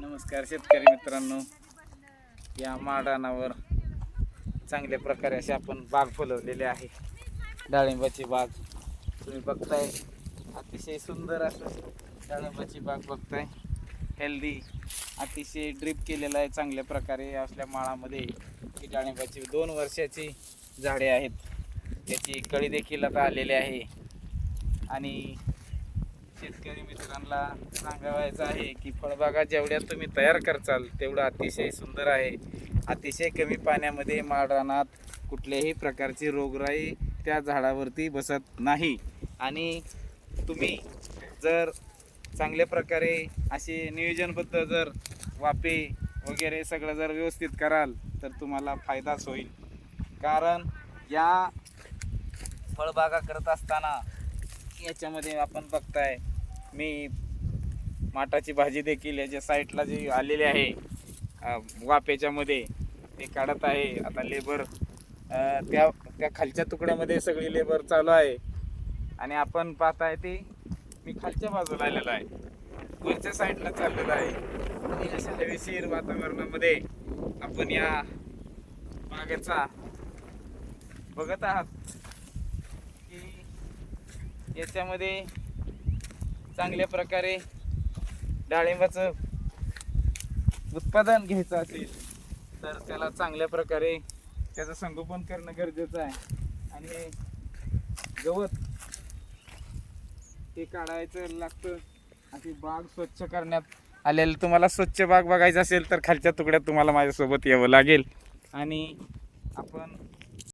नमस्कार शेतकरी मित्रांनो, या माळरानावर चांगल्या प्रकारे अशी आपण बाग फुलवलेली आहे. डाळिंबाची बाग तुम्ही बघताय, अतिशय सुंदर असं डाळिंबाची बाग बघताय. हेल्दी अतिशय ड्रिप केलेला आहे चांगल्या प्रकारे. असल्या माळामध्ये ही डाळिंबाची 2 वर्षाची झाडे आहेत. त्याची कळी देखील आता आलेली आहे. आणि शेतकरी मित्रांना सांगायचं आहे की फळबागा जेवढ्या तुम्ही तयार करचाल तेवढं अतिशय सुंदर आहे. अतिशय कमी पाण्यामध्ये माळरानात कुठल्याही प्रकारची रोगराई त्या झाडावरती बसत नाही. आणि तुम्ही जर चांगल्या प्रकारे असे नियोजनबद्ध जर वाफे वगैरे सगळं जर व्यवस्थित कराल तर तुम्हाला फायदाच होईल. कारण या फळबागा करत असताना याच्यामध्ये आपण बघताय, मी माठाची भाजी देखील याच्या साईडला जी आलेली आहे वाफेच्या मध्ये ते काढत आहे. आता लेबर त्या खालच्या तुकड्यामध्ये सगळी लेबर चालू आहे. आणि आपण पाहताय ते मी खालच्या बाजूला आलेलो आहे, वरच्या साईडला चाललेलो आहे. आणि अशा हवेशीर वातावरणामध्ये आपण या बागेचा बघत आहात की याच्यामध्ये चांगल्या प्रकारे डाळिंबाचं उत्पादन घ्यायचं असेल तर त्याला चांगल्या प्रकारे त्याचं संगोपन करणं गरजेचं आहे. आणि गवत ते काढायचं लागतं. अशी बाग स्वच्छ करण्यात आलेलं. तुम्हाला स्वच्छ बाग बघायचं असेल तर खालच्या तुकड्यात तुम्हाला माझ्यासोबत यावं लागेल. आणि आपण